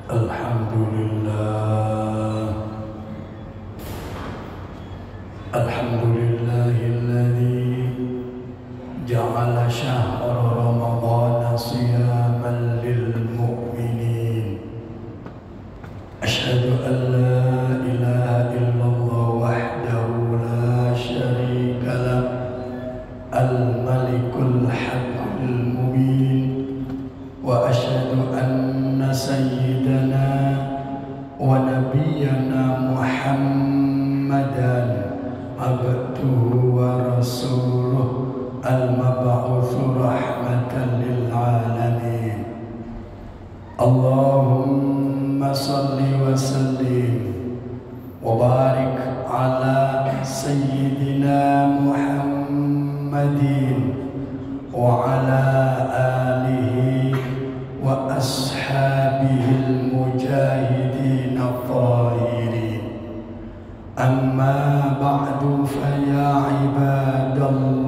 Alhamdulillah, alhamdulillahilladzi ja'ala syahra ramadhana siyaman lil mu'minin. Asyhadu an la ilaha illallah wahdahu la syarika lah, al-malikul haqqul mubin. Wa asyhadu anna sayyidana wa nabiyyana Muhammadan abduhu wa rasuluh al-mab'utsu rahmatan lil alamin. Allahumma salli wa sallim wa barik ala sayyidina Muhammadin wa ala alihi wa ashabihil mujahidin at-tahirin. Amma ba'du fa ya ibadallah,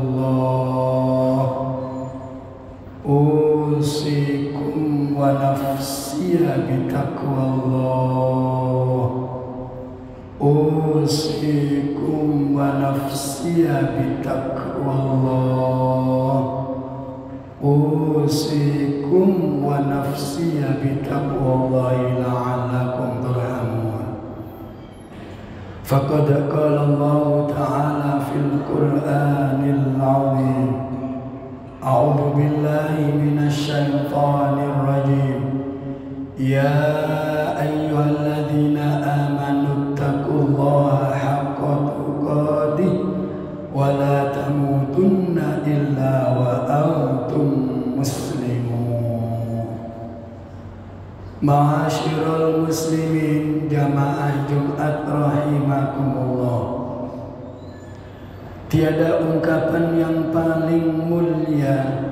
usikum wa nafsiya bitaqwallah, usikum wa nafsiya bitaqwallah, usikum wa nafsiya bitaqwallahi la'allakum turhamun. Faqad qala Allah ta'ala fil Qur'anil 'azim, a'udzu billahi minasy syaithanir rajim. Ya ayyuhalladzina amanu taqullaha haqqa tuqatih wa la tamutunna illa wa antum muslimun. Ma'asyiral muslimin jamaah Jumat rahimakumullah. Tiada ungkapan yang paling mulia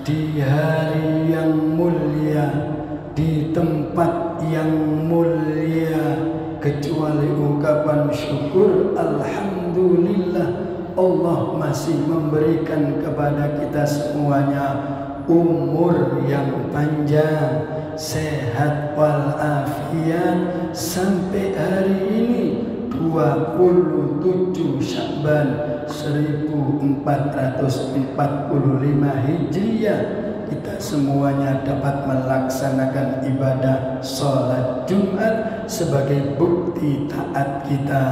di hari yang mulia, di tempat yang mulia, kecuali ungkapan syukur alhamdulillah. Allah masih memberikan kepada kita semuanya umur yang panjang, sehat walafiat sampai hari ini 27 Sya'ban 1445 Hijriah. Kita semuanya dapat melaksanakan ibadah sholat Jumat sebagai bukti taat kita,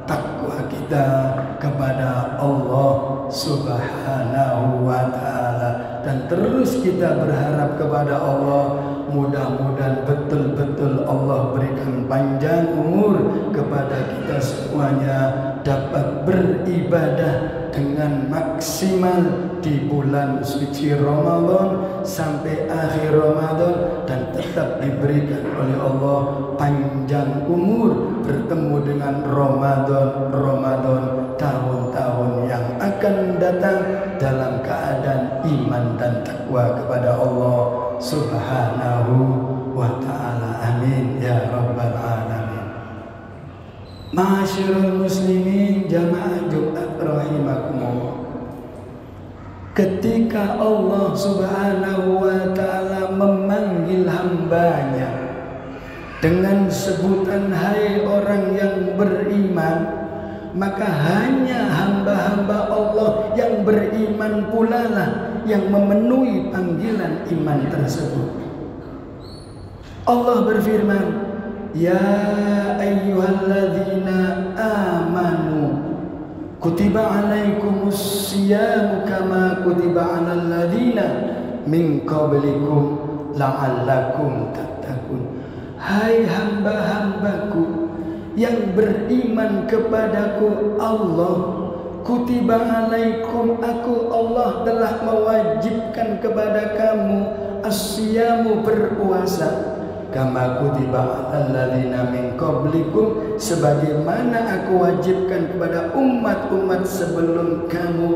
takwa kita kepada Allah Subhanahu wa ta'ala. Dan terus kita berharap kepada Allah, mudah-mudahan betul-betul Allah berikan panjang umur kepada kita semuanya, dapat beribadah dengan maksimal di bulan suci Ramadan sampai akhir Ramadan, dan tetap diberikan oleh Allah panjang umur bertemu dengan Ramadan tahun-tahun yang akan datang dalam keadaan iman dan takwa kepada Allah Subhanahu wa ta'ala. Amin ya rabbal alamin. Ma'asyiral muslimin jamaah Jumat rahimakumullah. Ketika Allah Subhanahu wa ta'ala memanggil hambanya dengan sebutan hai orang yang beriman, maka hanya hamba-hamba Allah yang beriman pula lah yang memenuhi panggilan iman tersebut. Allah berfirman, ya ayyuhalladzina amanu kutiba alaikumus siyamu kama kutiba alal ladzina min qablikum la'allakum tattaqun. Hai hamba-hambaku yang beriman kepadaku Allah, kutiba alaikum, aku Allah telah mewajibkan kepada kamu as-siyamu, berpuasa, kama kutiba alal ladzina min qablikum, sebagaimana aku wajibkan kepada umat-umat sebelum kamu,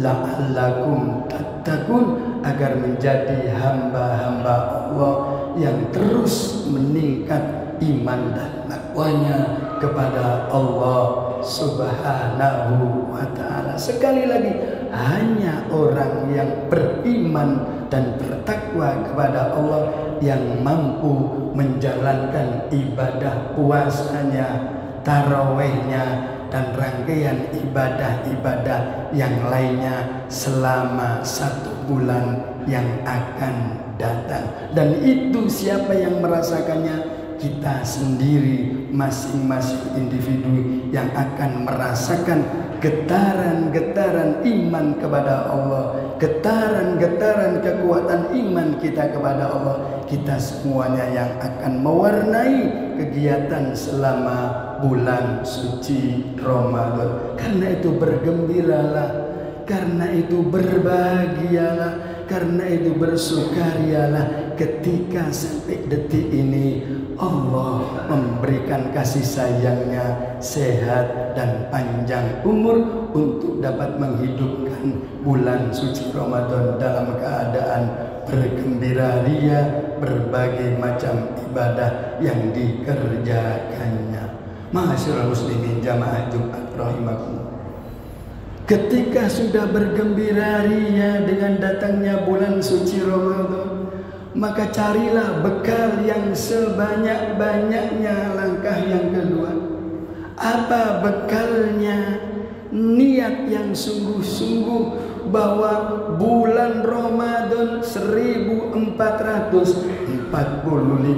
la'allakum tattaqun, agar menjadi hamba-hamba Allah yang terus meningkat iman dan takwanya kepada Allah Subhanahu wa ta'ala. Sekali lagi, hanya orang yang beriman dan bertakwa kepada Allah yang mampu menjalankan ibadah puasanya, tarawihnya, dan rangkaian ibadah-ibadah yang lainnya selama 1 bulan yang akan datang. Dan itu siapa yang merasakannya? Kita sendiri, masing-masing individu yang akan merasakan getaran-getaran iman kepada Allah, getaran-getaran kekuatan iman kita kepada Allah. Kita semuanya yang akan mewarnai kegiatan selama bulan suci Ramadan. Karena itu bergembiralah, karena itu berbahagialah, karena itu bersukarialah ketika sampai detik ini Allah memberikan kasih sayangnya, sehat dan panjang umur untuk dapat menghidupkan bulan suci Ramadan dalam keadaan bergembira ria, berbagai macam ibadah yang dikerjakannya. Ma'asyiral muslimin jamaah Jumat rahimakumullah. Ketika sudah bergembira ria dengan datangnya bulan suci Ramadan, maka carilah bekal yang sebanyak-banyaknya. Langkah yang kedua, apa bekalnya? Niat yang sungguh-sungguh bahwa bulan Ramadan 1445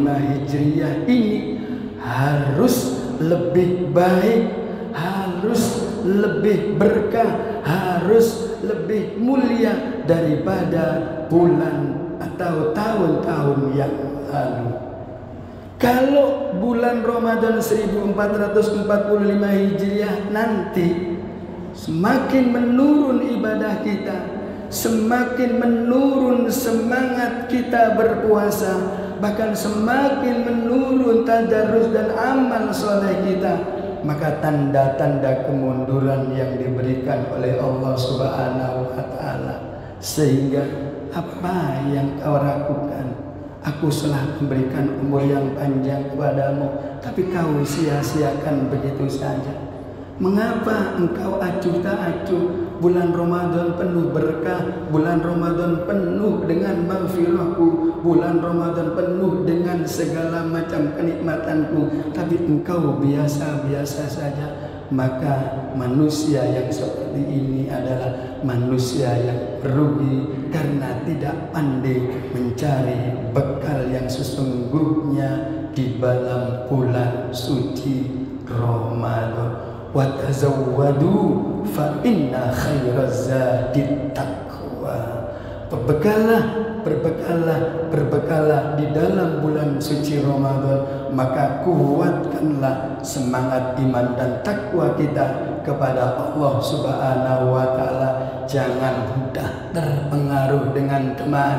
Hijriah ini harus lebih baik, harus lebih berkah, harus lebih mulia daripada bulan atau tahun-tahun yang lalu. Kalau bulan Ramadan 1445 Hijriah nanti semakin menurun ibadah kita, semakin menurun semangat kita berpuasa, bahkan semakin menurun tadarus dan amal soleh kita, maka tanda-tanda kemunduran yang diberikan oleh Allah Subhanahu wa Ta'ala. Sehingga apa yang kau lakukan? Aku telah memberikan umur yang panjang kepadamu, tapi kau sia-siakan begitu saja. Mengapa engkau acuh tak acuh? Bulan Ramadan penuh berkah, bulan Ramadan penuh dengan maghfirahku, bulan Ramadan penuh dengan segala macam kenikmatanku, tapi engkau biasa-biasa saja. Maka manusia yang seperti ini adalah manusia yang merugi karena tidak pandai mencari bekal yang sesungguhnya di dalam bulan suci Ramadan. Wa tazawwadu fa inna khairaz zadit taqwa. Berbekalah di dalam bulan suci Ramadan, maka kuatkanlah semangat iman dan takwa kita kepada Allah Subhanahu wa Ta'ala. Jangan mudah terpengaruh dengan teman,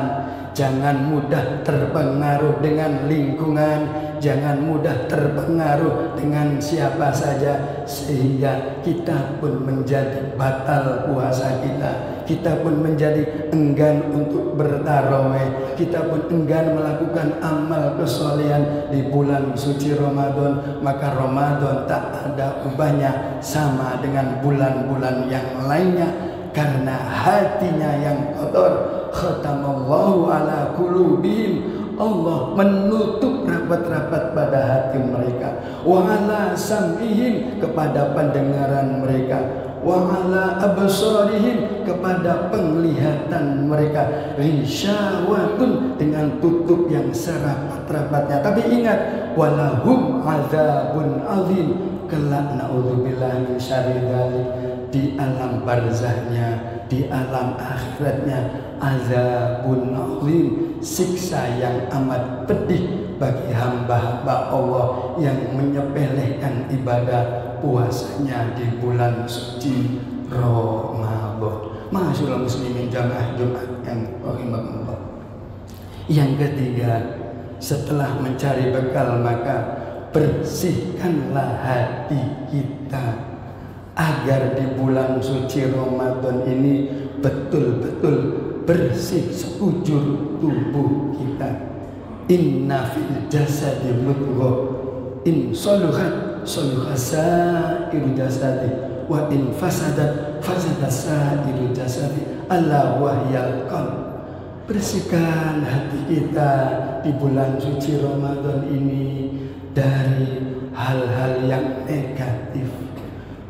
jangan mudah terpengaruh dengan lingkungan, jangan mudah terpengaruh dengan siapa saja, sehingga kita pun menjadi batal puasa kita. Kita pun menjadi enggan untuk bertarawih, kita pun enggan melakukan amal kesolehan di bulan suci Ramadan. Maka Ramadan tak ada ubahnya sama dengan bulan-bulan yang lainnya, karena hatinya yang kotor. Khatamallahu ala qulubihim, Allah menutup rapat-rapat pada hati mereka. Wa ala sam'ihim, kepada pendengaran mereka. Wa ala absarihim, kepada penglihatan mereka. Risyawatun, dengan tutup yang serapat-rapatnya. Tapi ingat, walahum azabun azim, kelak naudzubillah min syarri dzalik, di alam barzahnya, di alam akhiratnya, azabun azim, siksa yang amat pedih bagi hamba-hamba Allah yang menyepelekan ibadah puasanya di bulan suci Ramadan. Ma'asyiral muslimin jamaah Jumat yang rahimakumullah. Yang ketiga, setelah mencari bekal, maka bersihkanlah hati kita agar di bulan suci Ramadan ini betul-betul bersih sekujur tubuh kita. Inna fil jasadi mudghah, in saluhat saluha sa'iru jasadi, wa in fasadat fasada sa'iru jasadi, ala wahyal qalb. Bersihkan hati kita di bulan suci Ramadan ini dari hal-hal yang negatif,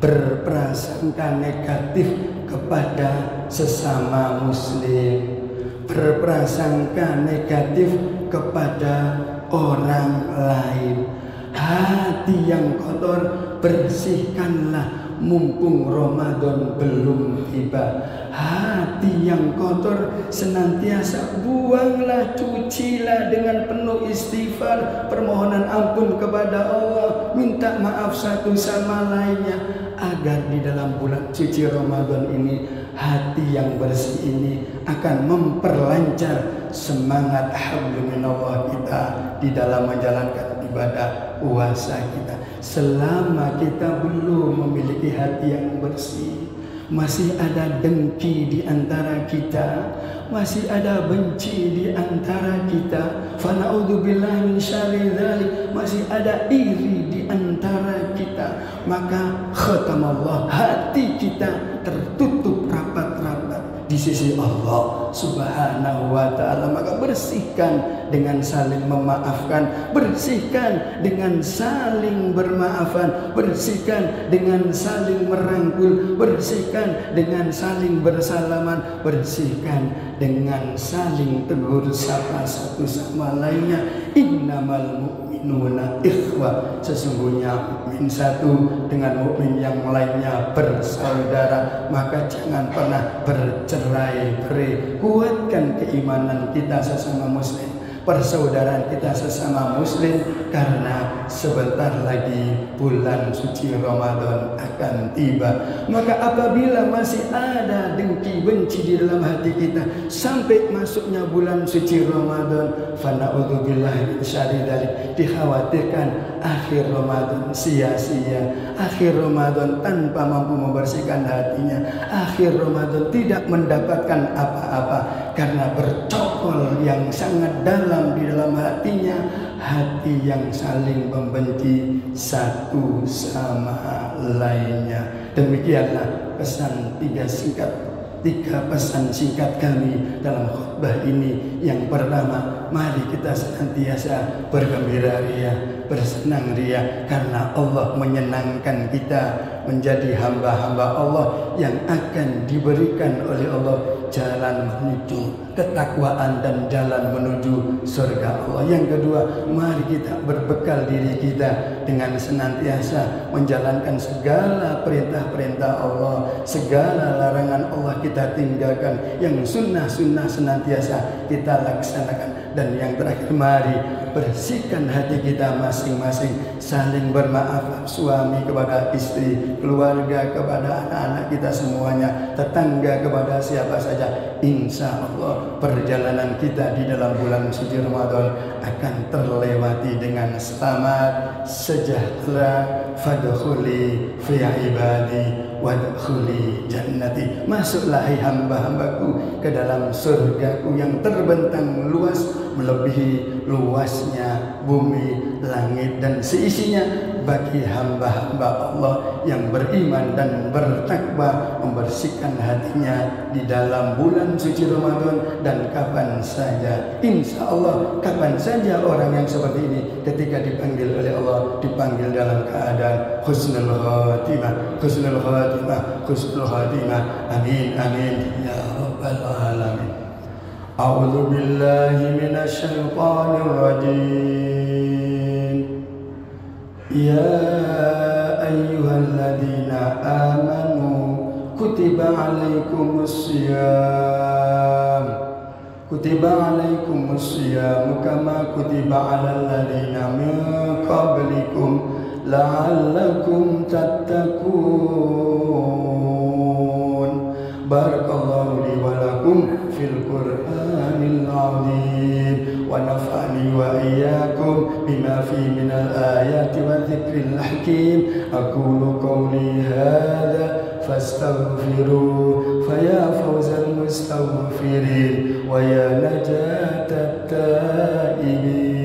berprasangka negatif kepada sesama muslim, berprasangka negatif kepada orang lain. Hati yang kotor bersihkanlah mumpung Ramadan belum tiba. Hati yang kotor senantiasa buanglah, cucilah dengan penuh istighfar, permohonan ampun kepada Allah, minta maaf satu sama lainnya, agar di dalam bulan suci Ramadan ini hati yang bersih ini akan memperlancar semangat hablum minallah kita di dalam menjalankan ibadah puasa kita. Selama kita belum memiliki hati yang bersih, masih ada dengki di antara kita, masih ada benci di antara kita, fana'udzubillahi min syarri dzalik, masih ada iri di antara kita, maka khatamallah, hati kita tertutup rapat-rapat di sisi Allah Subhanahu wa ta'ala. Maka bersihkan dengan saling memaafkan, bersihkan dengan saling bermaafan, bersihkan dengan saling merangkul, bersihkan dengan saling bersalaman, bersihkan dengan saling tegur sapa satu sama lainnya. Innamal mu'minuna ikhwah, sesungguhnya mukmin satu dengan mukmin yang lainnya bersaudara, maka jangan pernah bercerai-berai. Kuatkan keimanan kita sesama muslim, persaudaraan kita sesama muslim, karena sebentar lagi bulan suci Ramadan akan tiba. Maka apabila masih ada dengki benci di dalam hati kita sampai masuknya bulan suci Ramadan, fana'udzubillahi min syarri dzalik, dikhawatirkan akhir Ramadan sia-sia, akhir Ramadan tanpa mampu membersihkan hatinya, akhir Ramadan tidak mendapatkan apa-apa karena bercokol yang sangat dalam di dalam hatinya, hati yang saling membenci satu sama lainnya. Demikianlah pesan tiga pesan singkat kami dalam khutbah ini. Yang pertama, mari kita senantiasa bergembira ria, bersenang ria, karena Allah menyenangkan kita menjadi hamba-hamba Allah yang akan diberikan oleh Allah jalan menuju ketakwaan dan jalan menuju surga Allah. Yang kedua, mari kita berbekal diri kita dengan senantiasa menjalankan segala perintah-perintah Allah, segala larangan Allah kita tinggalkan, yang sunnah-sunnah senantiasa kita laksanakan. Dan yang terakhir, mari bersihkan hati kita masing-masing, saling bermaaf, suami kepada istri, keluarga kepada anak-anak kita semuanya, tetangga kepada siapa saja. Insya Allah perjalanan kita di dalam bulan suci Ramadan akan terlewati dengan selamat, sejahtera. Fadkhuli fi ibadi wadkhuli jannati, masuklah hai hamba-hambaku ke dalam surgaku yang terbentang luas melebihi luasnya bumi, langit dan seisinya, bagi hamba-hamba Allah yang beriman dan bertakwa, membersihkan hatinya di dalam bulan suci Ramadan. Dan kapan saja, insya Allah kapan saja orang yang seperti ini ketika dipanggil oleh Allah, dipanggil dalam keadaan husnul khatimah, husnul khatimah, husnul khatimah. Amin amin ya rabbal alamin. A'udzu billahi minasyaitonir rajim. Ya ayyuhalladzina amanu kutiba alaikumus syiyam, kutiba alaikumus syiyam kama kutiba alal ladzina min qablikum la'allakum tattaqun. Barakallahu li wa lakum fil Qur'anil azim wa nafa'ani wa iyyakum bima fi minal ayati wa dzikril hakim. Aqulu qawli hadza fastaghfiru fa ya fawzal mustaghfirin wa ya najatat taibin.